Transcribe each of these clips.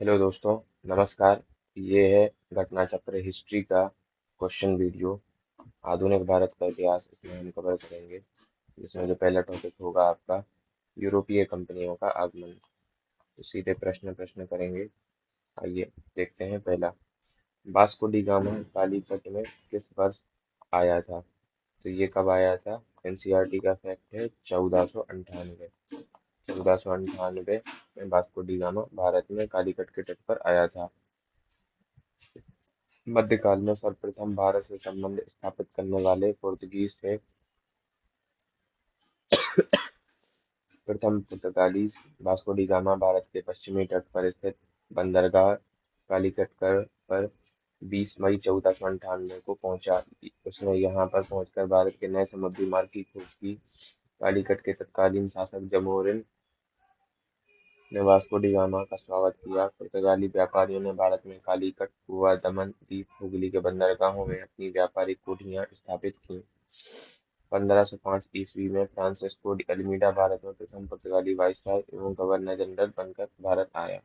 Hello दोस्तों, नमस्कार। ये है घटना चक्र हिस्ट्री का क्वेश्चन वीडियो। आधुनिक भारत का इतिहास इसमें हम कवर करेंगे। जिसमें जो पहला टॉपिक होगा आपका यूरोपीय कंपनियों का आगमन। तो सीधे प्रश्न प्रश्न करेंगे। आइए देखते हैं। पहला, वास्को डी गामा कालीकट में किस वर्ष आया था? तो ये कब आया था? एनसीईआरटी का फैक्ट है 1498। 1498 में वास्को डी गामा भारत में कालीकट के तट पर आया था। मध्यकाल में सर्वप्रथम भारत से संबंध स्थापित करने वाले पुर्तगीज थे। प्रथम पुर्तगाली वास्को डी गामा भारत के पश्चिमी तट पर स्थित बंदरगाह कालीकट पर 20 मई 1498 को पहुंचा। उसने यहां पर पहुंचकर भारत के नए समुद्री मार्ग की खोज की। कालीकट के तत्कालीन शासक जमोरिन ने वास्को डी गामा का स्वागत किया। पुर्तगाली व्यापारियों ने भारत में कालीकट, गोवा, दमन द्वीप, हुगली के बंदरगाहों में अपनी व्यापारिक कोठियां स्थापित की। 1505 ईस्वी में फ्रांसिस्को डी अल्मीडा भारत में प्रथम पुर्तगाली वाइसराय एवं गवर्नर जनरल बनकर भारत आया।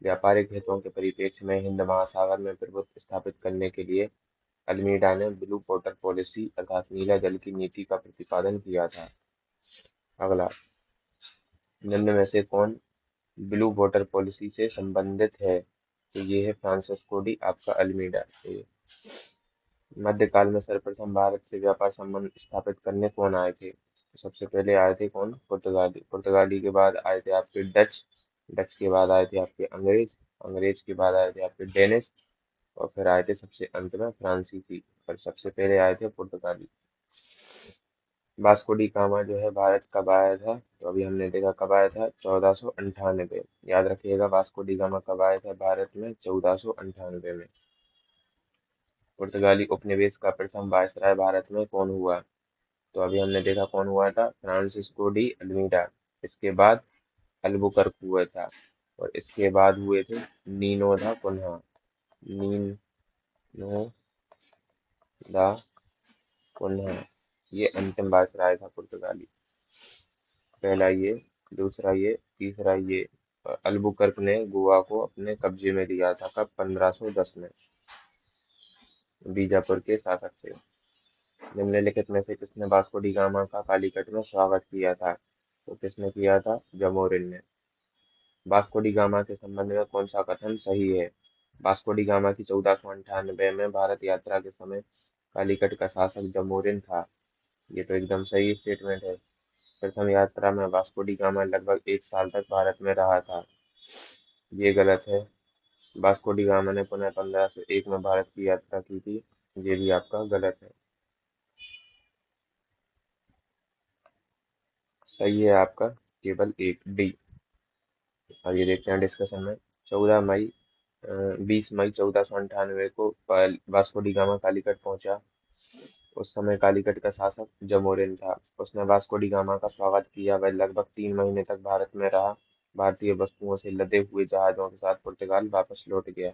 व्यापारिक हितों के परिप्रेक्ष्य में हिंद महासागर में प्रभुत्व स्थापित करने के लिए अल्मीडा ने ब्लू वाटर पॉलिसी अर्थात नीला जल की नीति का प्रतिपादन किया था। अगला, निम्न में से कौन ब्लू वाटर पॉलिसी से संबंधित है? तो ये है फ्रांसिस्को डी आपका अल्मीडा। मध्यकाल में सर्वप्रथम भारत से व्यापार संबंध स्थापित करने कौन आए थे? सबसे पहले आए थे कौन? पुर्तगाली। पुर्तगाली के बाद आए थे आपके डच। डच के बाद आए थे आपके अंग्रेज। अंग्रेज के बाद आए थे आपके डेनिस। और फिर आए थे सबसे अंत में फ्रांसीसी। पर सबसे पहले आए थे पुर्तगाली। वास्को डी गामा जो है भारत कब आया था? तो अभी हमने देखा कब आया था, 1498। याद रखिएगा, वास्को डी गामा कब आया था भारत में? 1498 में। पुर्तगाली उपनिवेश का प्रथम वायसराय भारत में कौन हुआ? तो अभी हमने देखा कौन हुआ था, फ्रांसिस्को डी अल्मीडा। इसके बाद अल्बुकर्क हुआ था। और इसके बाद हुए थे नीनो दा कुन्हा। नीनो दा कुन्हा, ये अंतिम वायसराय था पुर्तगाली। पहला ये, दूसरा ये, तीसरा ये। अल्बुकर्क ने गोवा को अपने कब्जे में लिया था कब? 1510 में, बीजापुर के शासक से। निम्नलिखित में से किसने वास्को डी गामा का कालीकट में स्वागत किया था? तो किसने किया था? जमोरिन ने। वास्को डी गामा के संबंध में कौन सा कथन सही है? वास्को डी गामा की 1498 में भारत यात्रा के समय कालीकट का शासक जमोरिन था। ये तो एकदम सही स्टेटमेंट है। प्रथम यात्रा में वास्को डी गामा लगभग 1 साल तक भारत में रहा था। ये गलत है। वास्को डी गामा ने पुनः 1501 में भारत की यात्रा की थी। ये भी आपका गलत है। सही है आपका केवल एक, डी। आइए देखते हैं डिस्कशन में। 20 मई 1498 को वास्को डी गामा कालीकट पहुंचा। उस समय कालीकट का शासक जमोरिन था। उसने वास्को डी गामा का स्वागत किया। वह लगभग 3 महीने तक भारत में रहा। भारतीय वस्तुओं से लदे हुए जहाजों के साथ पुर्तगाल वापस लौट गया।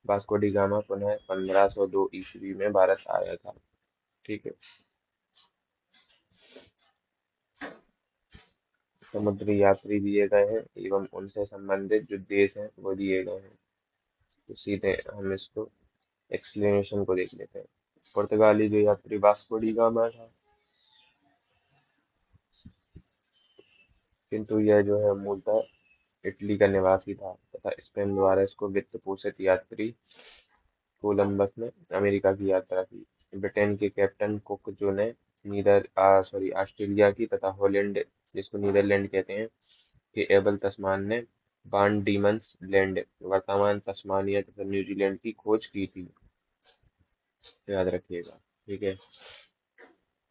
वास्को डी गामा पुनः 1502 ईस्वी में भारत आया था। ठीक है। समुद्री यात्री दिए गए हैं एवं उनसे संबंधित जो देश हैं वो दिए गए हैं। तो सीधे हम इसको एक्सप्लेनेशन को देख लेते हैं। पुर्तगाली जो यात्री वास्को डी गामा था, किंतु यह जो है मूलतः इटली का निवासी था तथा स्पेन द्वारा इसको वित्त पोषित यात्री कोलंबस ने अमेरिका की यात्रा की। ब्रिटेन के कैप्टन कुक जो ने ऑस्ट्रेलिया की तथा हॉलैंड, जिसको नीदरलैंड कहते हैं, के एबल तस्मान ने वान डीमंस लैंड, वर्तमान तस्मानिया तथा न्यूजीलैंड की खोज की थी। याद रखिएगा। ठीक है।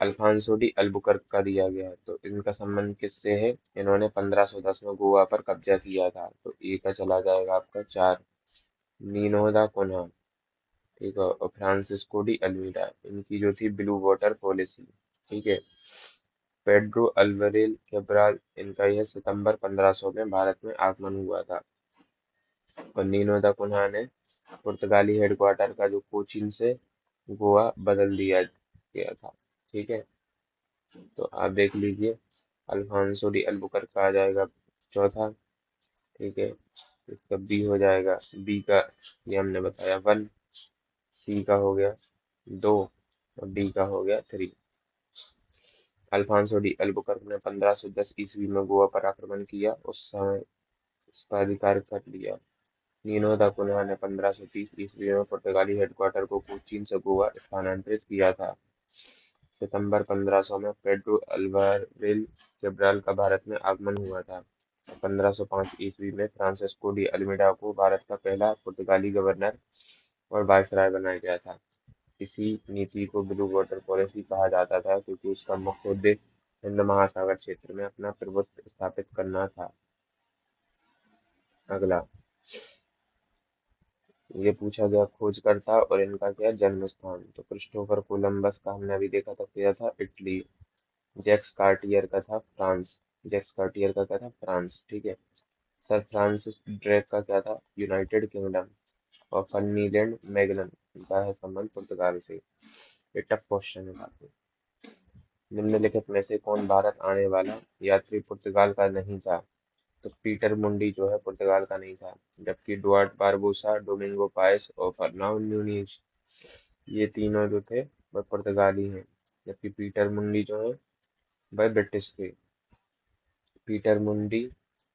अल्फांसो डी अल्बुकर्क का दिया गया है, तो इनका संबंध किससे है? इन्होंने 1510 में गोवा पर कब्जा किया था। तो ए का चला जाएगा आपका 4। नीनो दा कुन्हा, ठीक है, और फ्रांसिस्को डी अल्मीडा, इनकी जो थी ब्लू वाटर पॉलिसी। ठीक है। पेड्रो अल्वारेल कैब्राल, इनका यह सितंबर 1500 में भारत में आगमन हुआ था। और नीनो दा कुन्हा ने पुर्तगाली हेडक्वार्टर का जो कोचीन से गोवा बदल दिया गया था। ठीक है। तो आप देख लीजिए, अल्फांसो डी अल्बुकर्क आ जाएगा चौथा। ठीक है। इसका बी हो जाएगा, बी का ये हमने बताया 1, सी का हो गया 2 और डी का हो गया 3। अल्फांसो डी अल्बुकर्क ने 1510 ईस्वी में गोवा पर आक्रमण किया, उस समय इस पर अधिकार कर लिया। नीनो दा कुन्हा ने 1530 ईस्वी में पुर्तगाली हेडक्वार्टर को कोचीन से गोवा स्थानांतरित किया था। सितंबर 1500 में पेड्रो अल्वारेल कैब्राल का भारत में आगमन हुआ था। 1505 ईस्वी में फ्रांसिस्को डी अल्मीडा को भारत का पहला पुर्तगाली गवर्नर और वायसराय बनाया गया था। इसी नीति को ब्लू वाटर पॉलिसी कहा जाता था, क्योंकि उसका मुख्य उद्देश्य हिंद महासागर क्षेत्र में अपना प्रभुत्व स्थापित करना था। अगला ये पूछा गया खोजकर्ता और इनका क्या जन्म स्थान। तो क्रिस्टोफर कोलंबस का हमने अभी देखा था क्या था, इटली। जैक्स कार्टियर का था फ्रांस। जैक्स कार्टियर का क्या था, फ्रांस, ठीक है। सर फ्रांसिस ड्रेक का क्या था, यूनाइटेड किंगडम। और फर्डिनेंड मैगलन का है संबंध पुर्तगाल से। ये टफ क्वेश्चन है काफी। निम्नलिखित में से कौन भारत आने वाला यात्री पुर्तगाल का नहीं था। तो पीटर मुंडी जो है पुर्तगाल का नहीं था, जबकि डुआर्ट बारबोसा, डोमिंगो पाएस और फर्नांडो न्यूनीज ये तीनों जो थे वह पुर्तगाली हैं, जबकि पीटर मुंडी जो है वह ब्रिटिश थे। पीटर मुंडी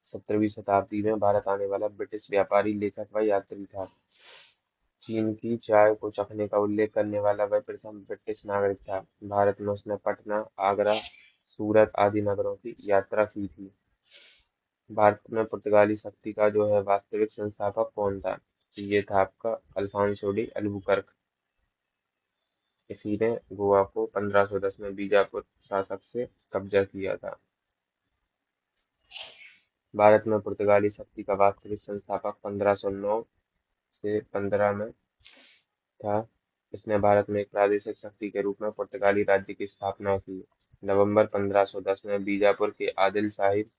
17वीं शताब्दी में भारत आने वाला ब्रिटिश व्यापारी, लेखक व यात्री था। चीन की चाय को चखने का उल्लेख करने वाला वह प्रथम ब्रिटिश नागरिक था। भारत में उसने पटना, आगरा, सूरत आदि नगरों की यात्रा की थी। भारत में पुर्तगाली शक्ति का जो है वास्तविक संस्थापक कौन था। तो ये था आपका अल्फांसो डी अल्बुकर्क। इसी ने गोवा को 1510 में बीजापुर शासक से कब्जा किया था। भारत में पुर्तगाली शक्ति का वास्तविक संस्थापक 1509 से 15 में था। इसने भारत में एक प्रादेशिक शक्ति के रूप में पुर्तगाली राज्य की स्थापना की। नवंबर 1510 में बीजापुर के आदिल साहिब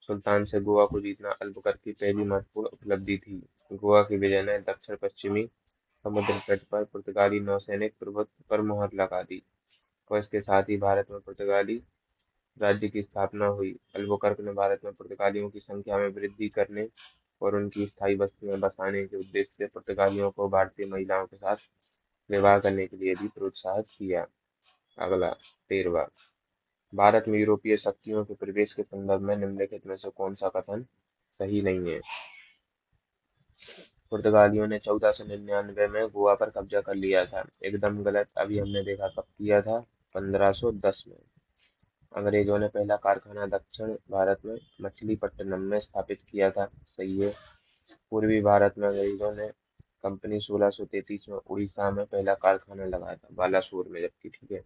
सुल्तान से गोवा को जीतना अल्बुकर्क की पहली महत्वपूर्ण उपलब्धि थी। गोवा की विजय ने दक्षिण पश्चिमी समुद्र तट पर पुर्तगाली नौसैनिक प्रभुत्व पर मुहर लगा दी और इसके साथ ही भारत में पुर्तगाली राज्य की स्थापना हुई। अल्बुकर्क ने भारत में पुर्तगालियों की संख्या में वृद्धि करने और उनकी स्थायी बस्ती में बसाने के उद्देश्य से पुर्तगालियों को भारतीय महिलाओं के साथ विवाह करने के लिए भी प्रोत्साहित किया। अगला 13वां, भारत में यूरोपीय शक्तियों के प्रवेश के संदर्भ में निम्नलिखित में से कौन सा कथन सही नहीं है। पुर्तगालियों ने 1499 में गोवा पर कब्जा कर लिया था, एकदम गलत। अभी हमने देखा कब किया था, 1510 में। अंग्रेजों ने पहला कारखाना दक्षिण भारत में मछलीपट्टनम में स्थापित किया था, सही है। पूर्वी भारत में अंग्रेजों ने कंपनी 1633 में उड़ीसा में पहला कारखाना लगाया था, बालासोर में, जबकि, ठीक है।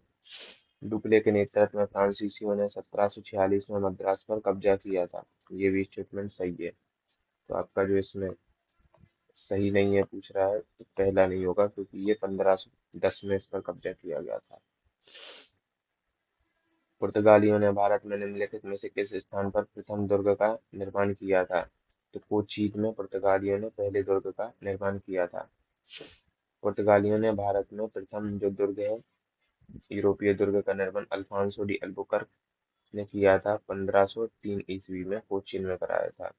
डुप्ले के नेतृत्व में फ्रांसीसियों ने 1746 में मद्रास पर कब्जा किया था, ये भी स्टेटमेंट सही है। तो आपका जो इसमें सही नहीं है पूछ रहा है, तो पहला नहीं होगा, क्योंकि ये 1510 में इस पर कब्जा किया गया था। पुर्तगालियों ने भारत में निम्नलिखित में से किस स्थान पर प्रथम दुर्ग का निर्माण किया था। तो कोचीन में पुर्तगालियों ने पहले दुर्ग का निर्माण किया था। पुर्तगालियों ने भारत में प्रथम जो दुर्ग है, यूरोपीय दुर्ग का निर्माण अल्फांसो डी अल्बुकर्क ने किया था, 1503 ईस्वी में कोचीन में कराया था।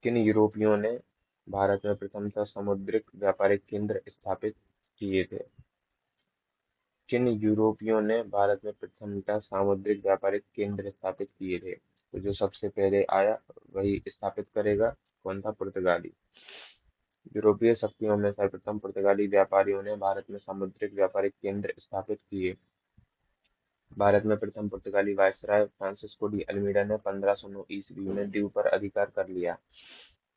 किन यूरोपियों ने भारत में प्रथमतः समुद्रिक व्यापारिक केंद्र स्थापित किए थे। किन यूरोपियों ने भारत में प्रथमतः सामुद्रिक व्यापारिक केंद्र स्थापित किए थे। तो जो सबसे पहले आया वही स्थापित करेगा, कौन था, पुर्तगाली। यूरोपीय शक्तियों में सर्वप्रथम पुर्तगाली व्यापारियों ने भारत में सामुद्रिक व्यापारिक केंद्र स्थापित किए। भारत में प्रथम पुर्तगाली वायसराय फ्रांसिस्को डी अल्मीडा ने 1509 ईस्वी में दीव पर अधिकार कर लिया।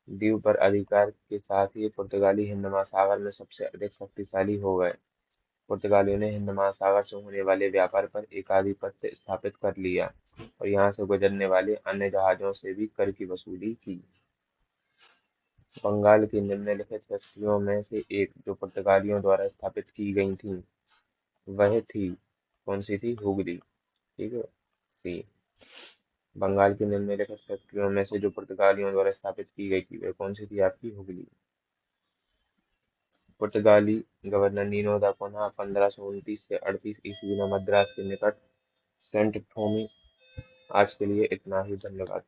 दीव पर अधिकार के साथ ही पुर्तगाली हिंद महासागर में सबसे अधिक शक्तिशाली हो गए। पुर्तगालियों ने हिंद महासागर से होने वाले व्यापार पर एकाधिपत्य स्थापित कर लिया और यहाँ से गुजरने वाले अन्य जहाजों से भी कर की वसूली की। बंगाल की निम्नलिखित फैक्ट्रियों में से एक जो पुर्तगालियों द्वारा स्थापित की गई थी वह थी, कौन सी थी, हुगली, ठीक है, सी। बंगाल की निम्नलिखित फैक्ट्रियों में से जो पुर्तगालियों द्वारा स्थापित की गई थी वह कौन सी थी, आपकी हुगली। पुर्तगाली गवर्नर नीनो दा कोन्हा 1529 से 38 ईस्वी में मद्रास के निकट सेंट थोमी। आज के लिए इतना ही, धन्यवाद।